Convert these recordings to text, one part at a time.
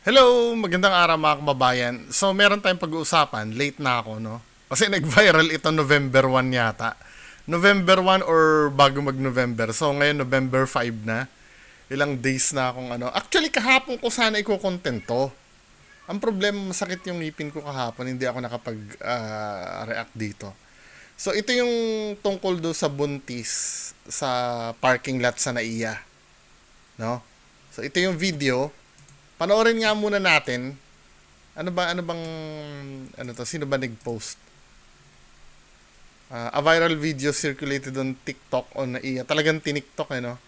Hello! Magandang araw mga kababayan. So, meron tayong pag-uusapan. Late na ako, no? Kasi nag-viral ito November 1 yata. November 1 or bago mag-November. So, ngayon November 5 na. Ilang days na akong ano. Actually, kahapon ko sana iko-content to. Ang problema, masakit yung ngipin ko kahapon. Hindi ako nakapag-react dito. So, ito yung tungkol do sa buntis sa parking lot sa NAIA. No? So, ito yung video. Panoorin nga muna natin. Sino ba nag-post? A viral video circulated on TikTok on NAIA. Talagang tiniktok, no?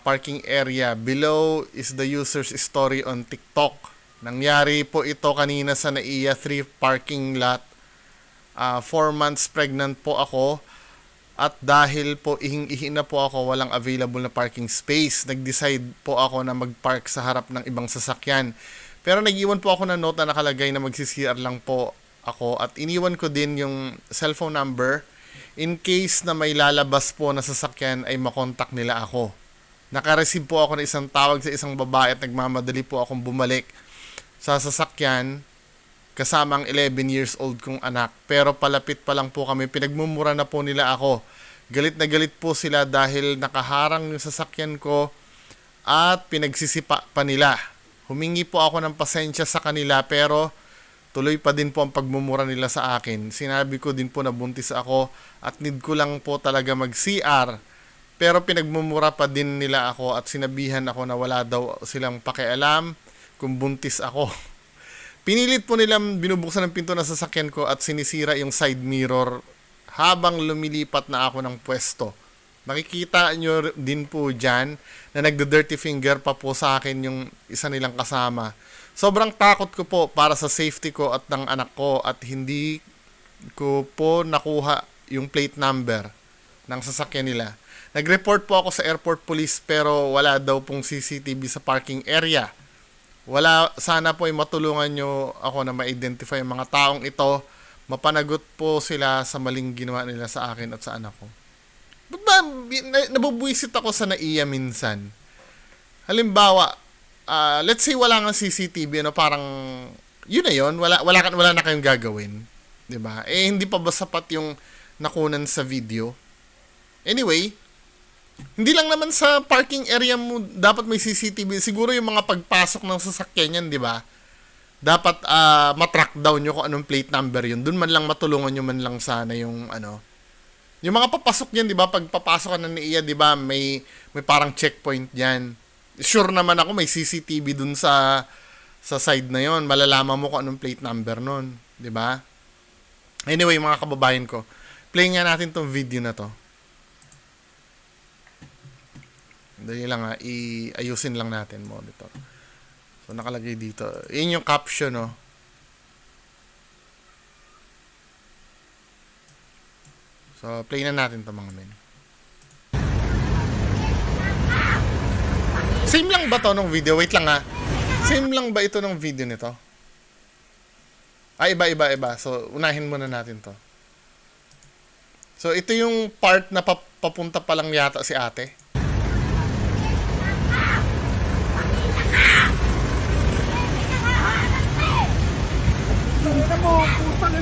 Parking area. Below is the user's story on TikTok. Nangyari po ito kanina sa NAIA 3 parking lot. 4 months pregnant po ako. At dahil po ihing-ihi na po ako, walang available na parking space. Nag-decide po ako na mag-park sa harap ng ibang sasakyan. Pero nag-iwan po ako ng note na nakalagay na mag-CCR lang po ako. At iniwan ko din yung cellphone number in case na may lalabas po na sasakyan ay makontak nila ako. Nakareceive po ako ng isang tawag sa isang babae at nagmamadali po akong bumalik sa sasakyan kasama ang 11 years old kong anak. Pero palapit pa lang po kami, pinagmumura na po nila ako. Galit na galit po sila dahil nakaharang yung sasakyan ko at pinagsisipa pa nila. Humingi po ako ng pasensya sa kanila pero tuloy pa din po ang pagmumura nila sa akin. Sinabi ko din po na buntis ako at need ko lang po talaga mag-CR. Pero pinagmumura pa din nila ako at sinabihan ako na wala daw silang pakialam kung buntis ako. Pinilit po nilang binubuksan ng pinto ng sasakyan ko at sinisira yung side mirror habang lumilipat na ako ng pwesto. Nakikita nyo din po dyan na nagdo-dirty finger pa po sa akin yung isa nilang kasama. Sobrang takot ko po para sa safety ko at ng anak ko at hindi ko po nakuha yung plate number ng sasakyan nila. Nag-report po ako sa airport police pero wala daw pong CCTV sa parking area. Sana po ay matulungan nyo ako na ma-identify yung mga taong ito. Mapanagot po sila sa maling ginawa nila sa akin at sa anak ko. Ba't ba nabubwisit ako sa NAIA minsan? Halimbawa, let's say wala nga CCTV, parang yun na yun, wala na kayong gagawin. 'Di ba? Hindi pa ba sapat yung nakunan sa video? Anyway, hindi lang naman sa parking area mo dapat may CCTV. Siguro yung mga pagpasok ng sasakyan yan, di ba? Dapat matrack down nyo kung anong plate number yun. Doon man lang matulungan nyo man lang sana yung yung mga papasok yan, di ba? Pag papasok ka ng NAIA, di ba? May parang checkpoint yan. Sure naman ako may CCTV dun sa side na yon. Malalaman mo kung anong plate number nun, di ba? Anyway, mga kababayan ko, play nga natin tong video na to. Dali lang iayusin lang natin monitor. So, nakalagay dito. Yun yung caption, no? So, play na natin to mga men. Same lang ba to nung video? Wait lang ha. Same lang ba ito nung video nito? Iba. So, unahin muna natin to. So, ito yung part na papunta pa lang yata si ate.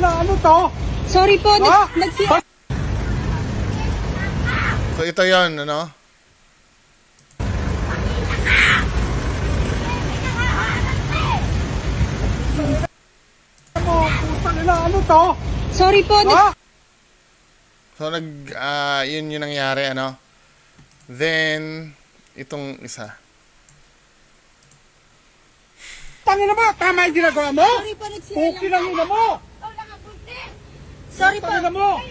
Ano to? Sorry po, So, ito yon, ano? Ano to? Sorry po, So, yun yung nangyari, ano? Then, itong isa. Tangina mo, tama yung ginagawa mo? Sorry po, Puki lang ina mo! Sorry po. Tangina mo!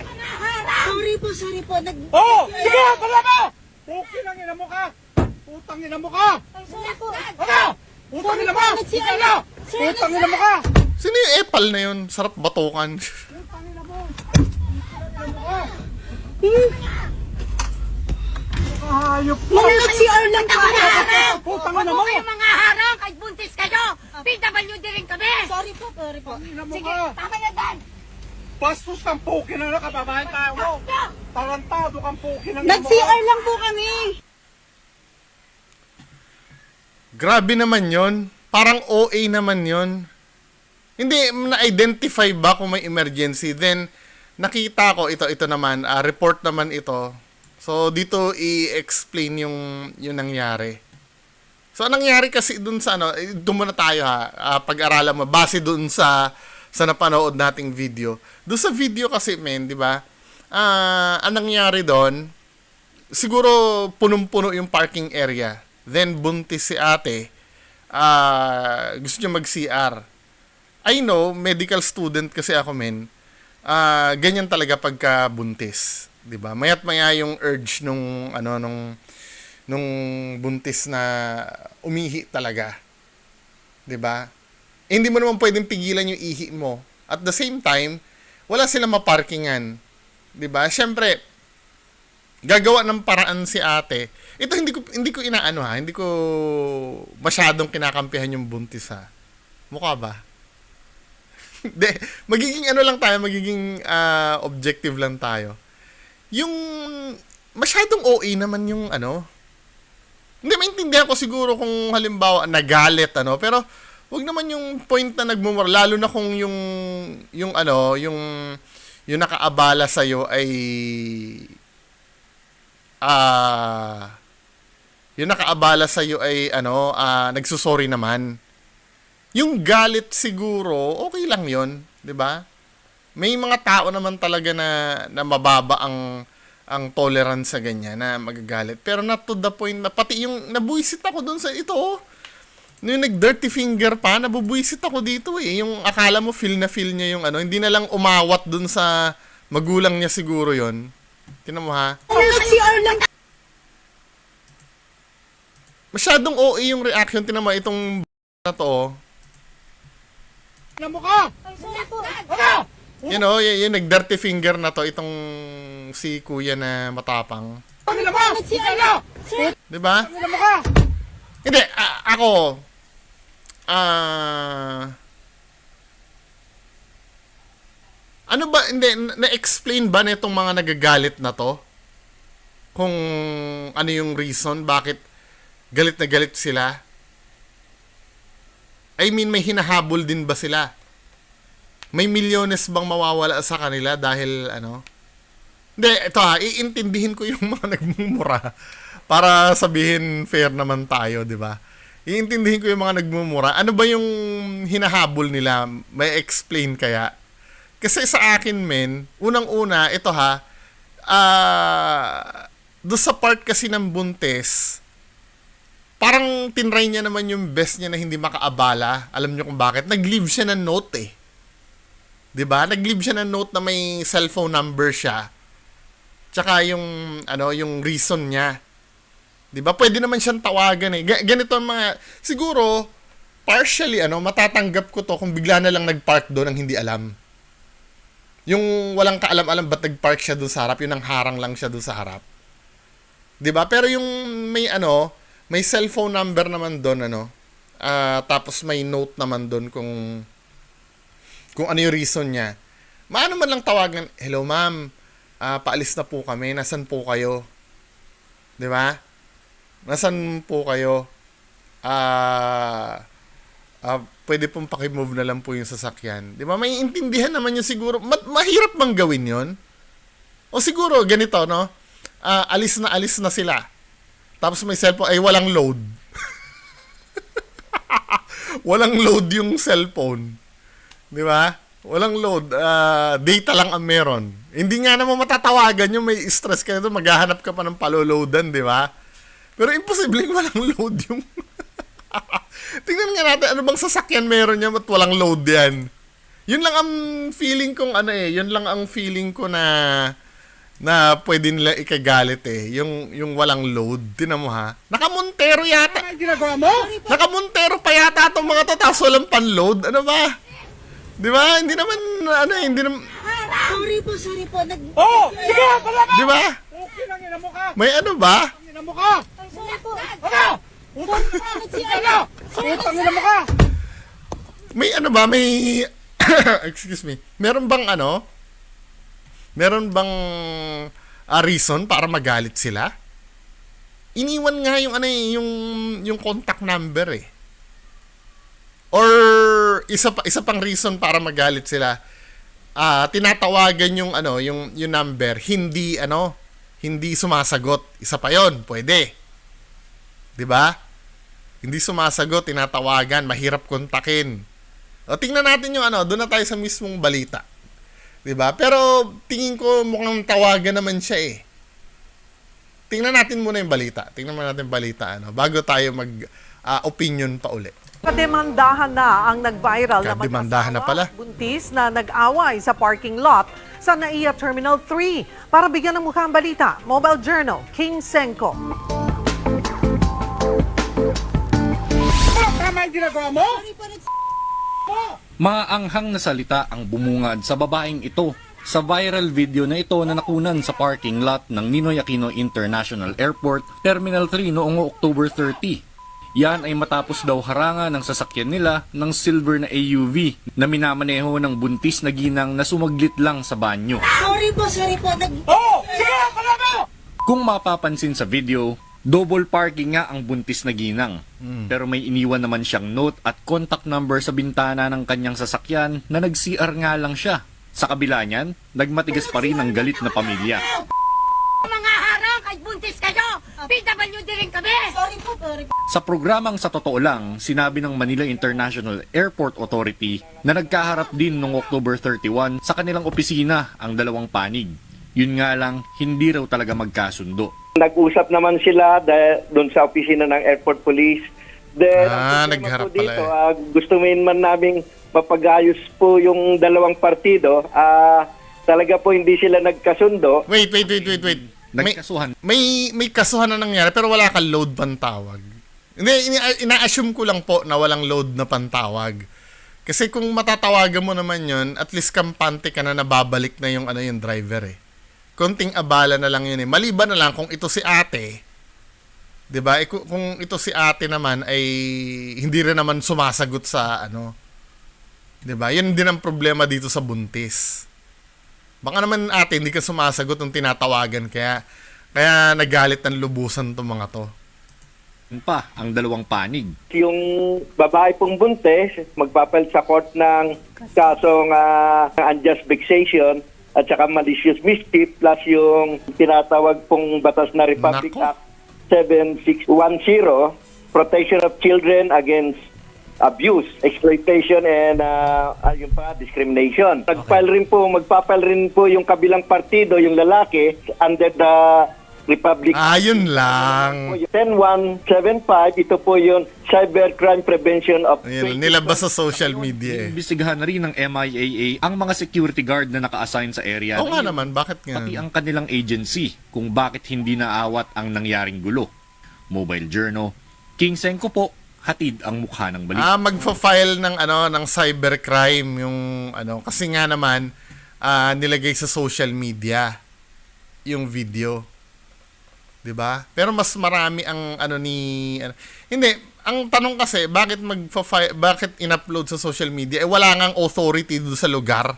Sorry po. Oh! Sige, pala mo! Puki lang ina mo ka! Putang ina mo ka! Sorry po. Ano? Putang ina mo! Ano? Putang ina mo ka! Sino yung epal na yun? Sarap batukan. Putang ina mo! Hayop ka! Mga nag-CR lang po. Putang ina mo! Huwag kayong mga harang kahit buntis kayo. PWD rin kami. Sorry po. Ina mo Sige, ka! tama na Dan. Bastos ng puki na nakababahan tayo mo! Tarantado kang puki ng Nag-CR lang po kami. Grabe naman yon. parang OA naman yon. Hindi, na-identify ba kung may emergency? Then, nakita ko, ito naman, report naman ito. So, dito i-explain yung nangyari. So, ang nangyari kasi dun sa doon muna tayo pag-aralan mo, base dun sa napanood nating video. Doon sa video kasi, men, di ba? Ang nangyari doon, siguro punong-puno yung parking area. Then, buntis si ate. Gusto niya mag-CR. I know, medical student kasi ako, men. Ganyan talaga pagka buntis, 'di ba? Mayat maya yung urge nung buntis na umihi talaga. 'Di ba? Hindi mo naman pwedeng pigilan yung ihi mo. At the same time, wala silang maparkingan. 'Di ba? Syempre, gagawa ng paraan si ate. Ito hindi ko inaano hindi ko masyadong kinakampihan yung buntis Mukha ba? De, magiging magiging objective lang tayo. Yung masyadong OA naman yung Hindi, maintindihan ko siguro kung halimbawa nagalit pero wag naman yung point na nagmumura, lalo na kung yung nakaabala sa iyo ay nagsusorry naman. Yung galit siguro, okay lang yon, 'di ba? May mga tao naman talaga na mababa ang tolerance sa ganyan na magagalit. Pero not to the point na pati yung nabuisit ako doon sa ito. Yung nag-dirty finger pa, nabubuisit ako dito Yung akala mo feel niya yung hindi na lang umawat doon sa magulang niya siguro yon. Tingnan mo CR lang. Masyadong OA yung reaction. Tingnan mo itong na to. Ano mo ka? Sorry po. Ano? Yung nag-dirty finger na to, itong si kuya na matapang. Ano mo? Ano? Di ba? Ano mo ka? Hindi, ako, ano ba, hindi, na-explain ba na itong mga nagagalit na to? Kung ano yung reason, bakit galit na galit sila? I mean, may hinahabol din ba sila? May milyones bang mawawala sa kanila dahil Hindi, ito iintindihin ko yung mga nagmumura para sabihin fair naman tayo, di ba? Iintindihin ko yung mga nagmumura. Ano ba yung hinahabol nila? May explain kaya? Kasi sa akin, men, unang-una, ito doon sa part kasi ng buntis, parang tinry niya naman yung best niya na hindi makaabala. Alam niyo kung bakit? Nag-leave siya ng note 'Di ba? Nag-leave siya ng note na may cellphone number siya. Tsaka yung yung reason niya. 'Di ba? Pwede naman siyang tawagan Ganito ang mga siguro partially matatanggap ko to kung bigla na lang nag-park doon ang hindi alam. Yung walang kaalam-alam ba't nag-park siya doon sa harap, yun ang harang lang siya doon sa harap. 'Di ba? Pero yung may cellphone number naman doon tapos may note naman doon kung ano yung reason niya. Maano man lang tawagan, hello ma'am, paalis na po kami, nasan po kayo? 'Di ba? Nasan po kayo? Pwede pong paki-move na lang po yung sasakyan. 'Di ba? May intindihan naman yun siguro. Mahirap bang gawin yun? O siguro ganito, alis na sila. Tapos may cellphone, ay walang load. Walang load yung cellphone. Di ba? Walang load. Data lang ang meron. Hindi nga naman matatawagan yung may stress ka nito, maghahanap ka pa ng paloloadan, di ba? Pero imposible walang load yung... Tingnan nga natin, ano bang sasakyan meron niya at walang load yan? Yun lang ang feeling kong yun lang ang feeling ko na pwede nila ikagalit yung walang load. Tinan mo Nakamontero yata. Ano ginagawa mo? Nakamontero pa yata itong mga to, tapos walang pan-load. Ano ba? Di ba? Hindi naman, hindi naman... Sorry po. Oo! Sige! Pala ka! Di ba? Okay lang, ina mo ka! May ano ba? Ina mo ka! Sorry po. Ano? Ano? Utang ina mo ka! May ano ba? May... Excuse me. Meron bang reason para magalit sila? Iniwan nga yung contact number Or isa pang reason para magalit sila. Tinatawagan yung yung number, hindi sumasagot. Isa pa 'yon, pwede. 'Di ba? Hindi sumasagot, tinatawagan, mahirap kontakin. O tingnan natin yung doon na tayo sa mismong balita. 'Di ba? Pero tingin ko mukhang tawagan naman siya eh. Tingnan natin muna yung balita. Bago tayo opinion pa uli. Kademandahan na ang nag-viral na Kademandahan na pala. buntis na nag-away sa parking lot sa NAIA Terminal 3. Para bigyan ng mukha ang balita, Mobile Journal, King Senko. Tama yung ginagawa mo? Maanghang na salita ang bumungad sa babaeng ito sa viral video na ito na nakunan sa parking lot ng Ninoy Aquino International Airport, Terminal 3 noong October 30. Yan ay matapos daw harangan ng sasakyan nila ng silver na AUV na minamaneho ng buntis na ginang na sumaglit lang sa banyo. Sorry po. Oo! Sige! Pala mo! Kung mapapansin sa video, double parking nga ang buntis na ginang. Pero may iniwan naman siyang note at contact number sa bintana ng kanyang sasakyan na nag-CR nga lang siya. Sa kabila niyan, nagmatigas pa rin ang galit na pamilya. Mga harang, kahit buntis kayo, PWD rin kami! Sorry po. Sa programang Sa Totoo Lang, sinabi ng Manila International Airport Authority na nagkaharap din noong October 31 sa kanilang opisina ang dalawang panig. Yun nga lang, hindi raw talaga magkasundo. Nag-usap naman sila doon sa opisina ng Airport Police. Then, ang problema nagharap po pala dito, gusto man naming mapag-ayos po yung dalawang partido. Talaga po hindi sila nagkasundo. Wait. Nagkasuhan. May kasuhan na nangyari pero wala kang load pantawag. Hindi, ina-assume ko lang po na walang load na pantawag. Kasi kung matatawagan mo naman yon, at least kampante ka na nababalik na yung yung driver eh. Konting abala na lang yun eh. Maliban na lang kung ito si ate, 'di ba? Kung ito si ate naman ay hindi rin naman sumasagot sa 'di ba? Yan din ang problema dito sa buntis. Baka naman ate hindi ka sumasagot ng tinatawagan kaya nagalit ng lubusan tong mga to. Pa ang dalawang panig. Yung babae pong buntis, magpapal sa court ng kasong unjust vexation at saka malicious mischief plus yung tinatawag pong batas na Republic Nako. Act 7610, Protection of Children Against Abuse, Exploitation and discrimination. Magpapal rin po yung kabilang partido, yung lalaki, under the Republic Yun lang. 10175, ito po yung Cybercrime Prevention of Ayun, nilabas sa social media eh. Imbestigahan na rin ng MIAA ang mga security guard na naka-assign sa area. Oo nga naman, bakit nga? Pati ang kanilang agency kung bakit hindi naawat ang nangyaring gulo. Mobile Journal, King Senko po, hatid ang mukha ng balita. Magfa-file ng cybercrime yung kasi nga naman nilagay sa social media yung video. 'Di ba? Pero mas marami ang hindi, ang tanong kasi bakit bakit in-upload sa social media wala ngang authority doon sa lugar.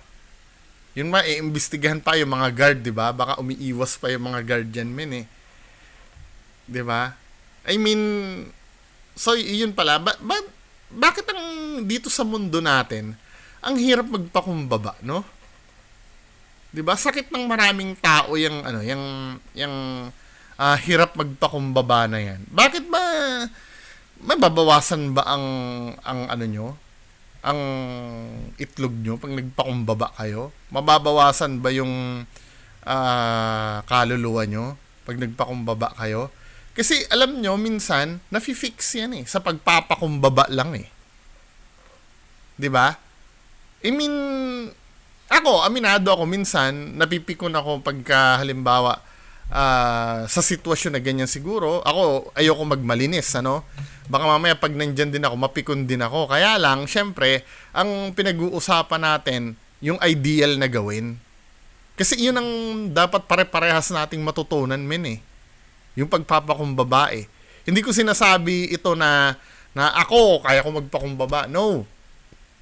Yun iimbestigahan pa yung mga guard, 'di ba? Baka umiiwas pa yung mga guard diyan men eh. 'Di ba? I mean, so yun pala, bakit ang dito sa mundo natin ang hirap magpakumbaba, no? 'Di ba? Sakit ng maraming tao yung hirap magpakumbaba na yan. Bakit ba mababawasan ba ang nyo? Ang itlog nyo pag nagpakumbaba kayo? Mababawasan ba yung kaluluwa nyo pag nagpakumbaba kayo? Kasi alam nyo, minsan, nafi-fix yan eh. Sa pagpapakumbaba lang eh. 'Di ba? I mean, aminado ako minsan, napipikon ako pagka halimbawa, sa sitwasyon na ganyan siguro, ako ayoko magmalinis, baka mamaya pag nandyan din ako, mapikon din ako. Kaya lang, syempre, ang pinag-uusapan natin, yung ideal na gawin. Kasi yun ang dapat pare-parehas nating matutunan, men eh. Yung pagpapakumbaba eh. Hindi ko sinasabi ito na ako, kaya ko magpakumbaba. No.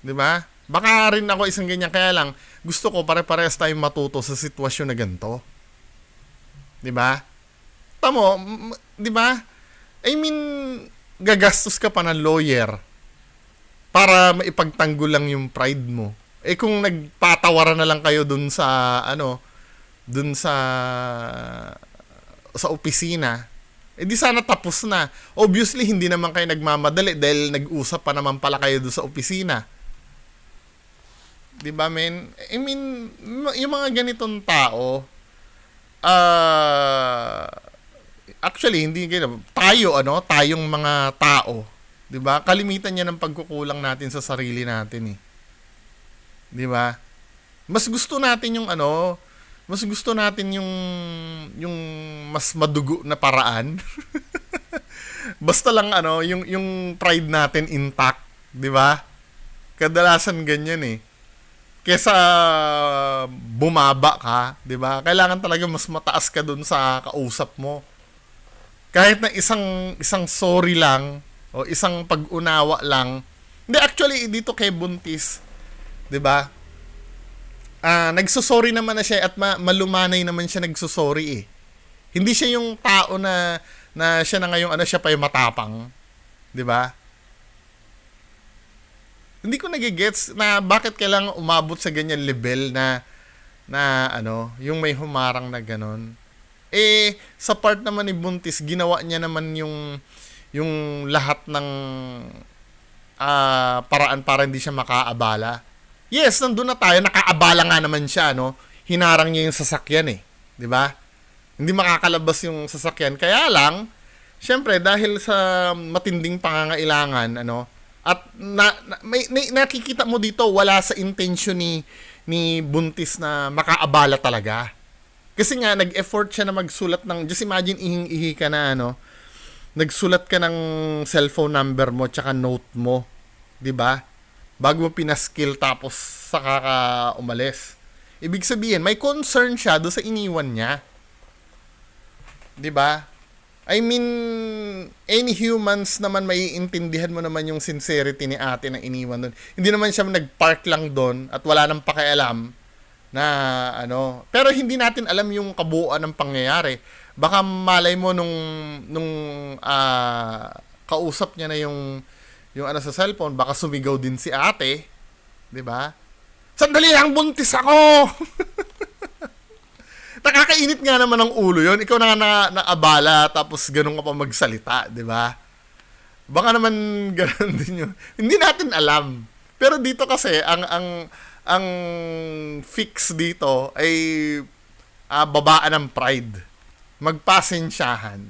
'Di ba? Baka rin ako isang ganyan, kaya lang, gusto ko pare-parehas tayong matuto sa sitwasyon na ganito. 'Di ba? Tamo, 'di ba? I mean, gagastos ka pa ng lawyer. para maipagtanggol lang yung pride mo. Eh kung nagpatawaran na lang kayo dun sa dun sa opisina, eh di sana tapos na. Obviously hindi naman kayo nagmamadali dahil nag-usap pa naman pala kayo dun sa opisina. 'Di ba, men? I mean, yung mga ganitong tao, actually hindi tayong mga tao, 'di ba? Kalimitan niya ng pagkukulang natin sa sarili natin eh. 'Di ba? Mas gusto natin yung yung mas madugo na paraan. Basta lang yung pride natin intact, 'di ba? Kadalasan ganyan eh. Kesa bumaba ka, 'di ba? Kailangan talaga mas mataas ka dun sa kausap mo. Kahit na isang sorry lang o isang pag-unawa lang. Hindi, actually dito kay Buntis, 'di ba? Nagsusorry naman na siya at malumanay naman siya nagsusorry eh. Hindi siya yung tao na siya na ngayong siya pa yung matapang, 'di ba? Hindi ko nagigets na bakit kailangan umabot sa ganyan level na yung may humarang na ganon. Eh, sa part naman ni Buntis, ginawa niya naman yung lahat ng paraan para hindi siya makaabala. Yes, nandun na tayo, nakaabala nga naman siya, Hinarang niya yung sasakyan eh, 'di ba? Hindi makakalabas yung sasakyan. Kaya lang, syempre dahil sa matinding pangangailangan, at may nakikita mo dito wala sa intention ni Buntis na makaabala talaga. Kasi nga nag-effort siya na magsulat ng, just imagine ihing-ihi ka na nagsulat ka ng cellphone number mo tsaka note mo, 'di ba? Bago mo pinaskill tapos saka ka umalis. Ibig sabihin, may concern siya do sa iniwan niya. 'Di ba? I mean, any humans naman maiintindihan mo naman yung sincerity ni ate na iniwan doon. Hindi naman siya nag-park lang doon at wala nang pakialam na Pero hindi natin alam yung kabuuan ng pangyayari. Baka malay mo nung kausap niya na yung sa cellphone, baka sumigaw din si ate, 'di ba? Sandali lang, buntis ako. Nakakainit nga naman ng ulo 'yon. Ikaw na naabala tapos ganun ka pa magsalita, 'di ba? Baka naman ganun din 'yun. Hindi natin alam. Pero dito kasi ang fix dito ay babaan ng pride. Magpasensyahan.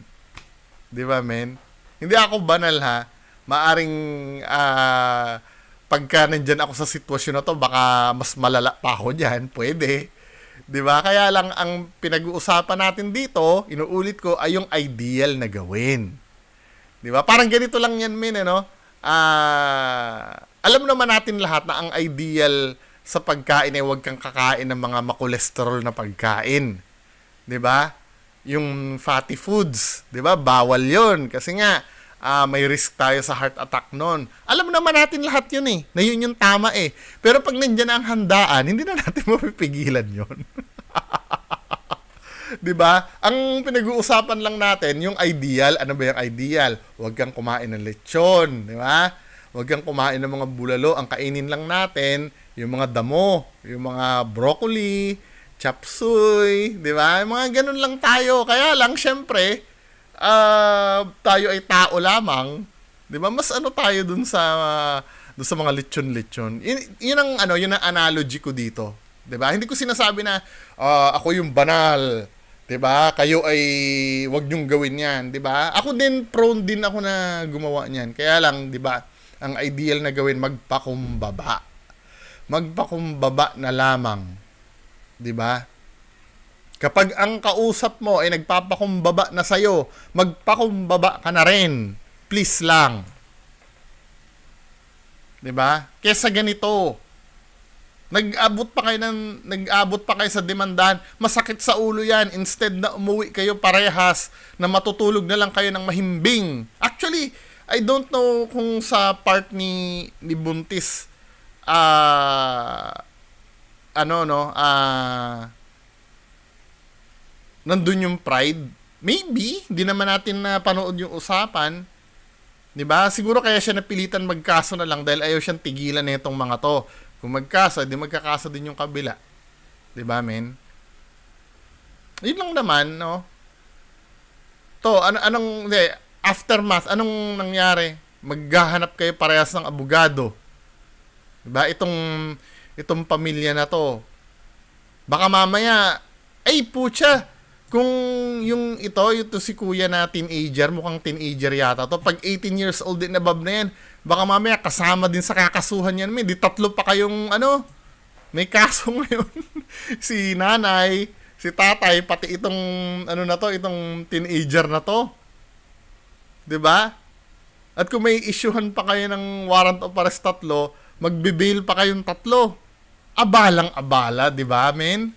'Di ba, men? Hindi ako banal ha. Maaring pagka nandyan ako sa sitwasyon na to, baka mas malala pa ako dyan. Pwede. 'Di ba? Kaya lang ang pinag-uusapan natin dito, inuulit ko, ay yung ideal na gawin. 'Di ba? Parang ganito lang 'yan, men, alam naman natin lahat na ang ideal sa pagkain ay huwag kang kakain ng mga makolesterol na pagkain. 'Di ba? Yung fatty foods, 'di ba? Bawal 'yon kasi nga may risk tayo sa heart attack noon. Alam naman natin lahat 'yun eh. Na yun yung tama eh. Pero pag nandiyan na ang handaan, hindi na natin mapipigilan 'yon. 'Di ba? Ang pinag-uusapan lang natin yung ideal. Ano ba yung ideal? Huwag kang kumain ng lechon, 'di ba? Huwag kang kumain ng mga bulalo. Ang kainin lang natin yung mga damo, yung mga broccoli, chop suey, 'di ba? Mga ganun lang tayo. Kaya lang syempre, tayo ay tao lamang, 'di ba? Mas tayo dun sa mga lechon-lechon. Yun ang analogy ko dito, 'di ba? Hindi ko sinasabi na ako yung banal, 'di ba? Kayo ay wag niyong gawin 'yan, 'di ba? Ako din, prone din ako na gumawa niyan. Kaya lang, 'di ba? Ang ideal na gawin, magpakumbaba. Magpakumbaba na lamang, 'di ba? Kapag ang kausap mo ay nagpapakumbaba na sa'yo, magpakumbaba ka na rin. Please lang. 'Di ba? Kesa ganito, nag-abot pa kayo sa demandahan, masakit sa ulo 'yan. Instead na umuwi kayo parehas, na matutulog na lang kayo ng mahimbing. Actually, I don't know kung sa part ni Buntis nandun yung pride. Maybe, di naman natin napanood yung usapan. 'Di ba? Siguro kaya siya napilitan magkaso na lang dahil ayaw siyang tigilan nitong mga to. Kung magkaso, di magkakaso din yung kabila. 'Di ba, men? Yun lang naman, no? To, aftermath, anong nangyari? Maghahanap kayo parehas ng abogado. 'Di ba? Itong pamilya na to. Baka mamaya, ay putya, kung yung si kuya na teenager, mukhang teenager yata to, pag 18 years old din na bab na yan, baka mamaya kasama din sa kakasuhan yan, di tatlo pa kayong, may kaso ngayon. Si nanay, si tatay, pati itong, itong teenager na to. 'Di ba? At kung may issuehan pa kayo ng warrant of arrest tatlo, magbe-bail pa kayong tatlo. Abalang-abala, 'di ba, men?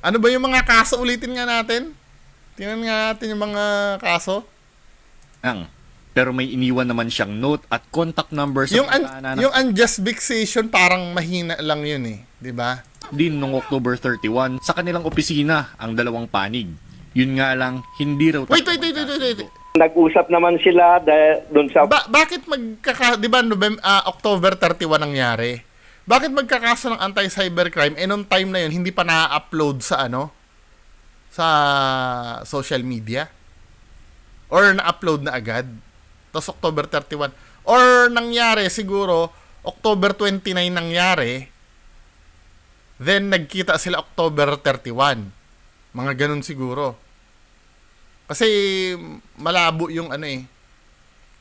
Ano ba yung mga kaso? Ulitin nga natin. Tingnan nga natin yung mga kaso. Pero may iniwan naman siyang note at contact number sa Yung unjust vexation, parang mahina lang yun eh. 'Di ba? din noong October 31 sa kanilang opisina ang dalawang panig. Yun nga lang, hindi raw... Wait. Nag-usap naman sila doon sa... Bakit di ba, October 31 nangyari? Bakit magkakaso ng anti-cybercrime nung time na yun, hindi pa na-upload sa sa social media? Or na-upload na agad? Tapos October 31. Or nangyari siguro, October 29 nangyari, then nagkita sila October 31. Mga ganun siguro. Kasi malabo yung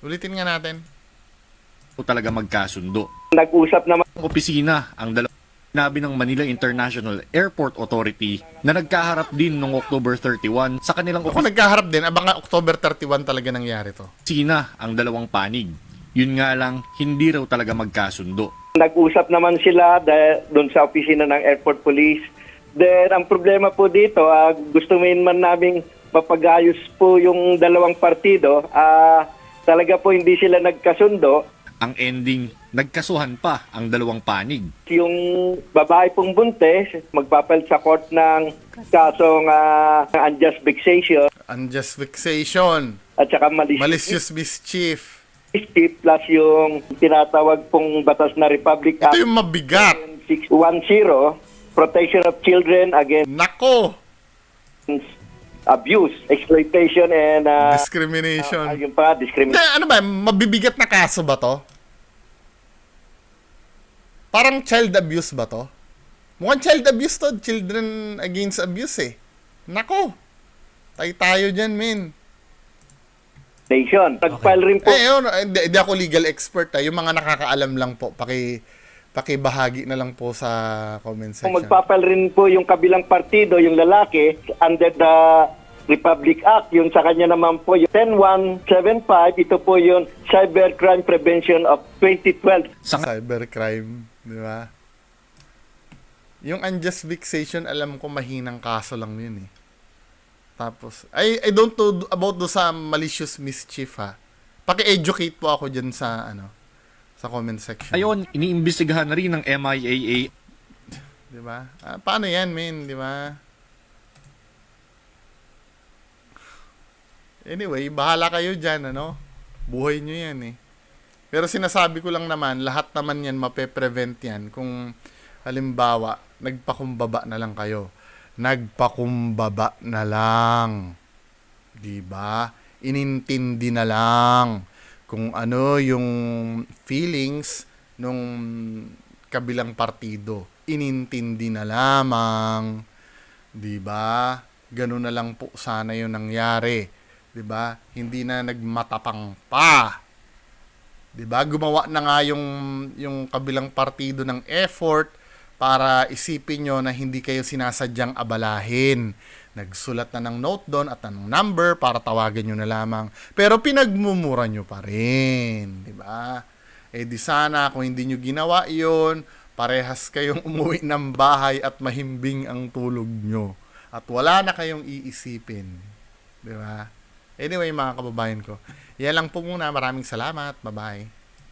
Ulitin nga natin. talaga magkasundo. Nag-usap naman Ang opisina ang dalawang sinabi ng Manila International Airport Authority na nagkaharap din noong October 31 sa kanilang Kung nagkaharap din, abangan October 31 talaga nangyari to. opisina ang dalawang panig. Yun nga lang, hindi raw talaga magkasundo. nag-usap naman sila doon sa opisina ng Airport Police. Then, ang problema po dito, gusto man naming mapagayos po yung dalawang partido. Talaga po hindi sila nagkasundo. Ang ending, nagkasuhan pa ang dalawang panig. Yung babae pong buntes, magpapal sa court ng kasong unjust vexation Unjust vexation. at saka Malicious mischief. mischief plus yung tinatawag pong batas na Republic Ito Act yung mabigat. 610, Protection of Children Against Nako! Abuse, Exploitation, and Discrimination. yung pa, discrimination. Ano ba? Mabibigat na kaso ba to? Parang child abuse ba to? Mukhang child abuse to. Children against abuse eh. Nako! Tayo dyan, men. Nag-file rin po Hindi ako legal expert. Yung mga nakakaalam lang po, pakibahagi na lang po sa comment section. magpapal rin po yung kabilang partido, yung lalaki, under the Republic Act. Yung sa kanya naman po, yung 10175, ito po yung Cybercrime Prevention of 2012. Cybercrime, di ba? Yung unjust vexation, alam ko mahinang kaso lang yun eh. Tapos, I don't know about do sa malicious mischief ha. Paki-educate po ako dyan sa sa comment section. Ayon, iniimbestigahan na rin ng MIAA. Di ba? Paano yan, men? Di ba? Anyway, bahala kayo dyan, Buhay nyo yan, eh. Pero sinasabi ko lang naman, lahat naman yan, mape-prevent yan. Kung, halimbawa, nagpakumbaba na lang kayo. Nagpakumbaba na lang. Di ba? Inintindi na lang kung ano yung feelings nung kabilang partido. Inintindi na lamang. 'Di ba? Ganun na lang po sana 'yung nangyari. 'Di ba? Hindi na nagmatapang pa. 'Di ba? Gumawa na nga yung kabilang partido ng effort para isipin nyo na hindi kayo sinasadyang abalahin. Nagsulat na ng note doon at ng number para tawagan nyo na lamang. Pero pinagmumura nyo pa rin. Diba? Di sana kung hindi nyo ginawa yon, parehas kayong umuwi ng bahay at mahimbing ang tulog nyo. At wala na kayong iisipin. Diba? Anyway, mga kababayan ko, yan lang po muna. Maraming salamat. Bye-bye.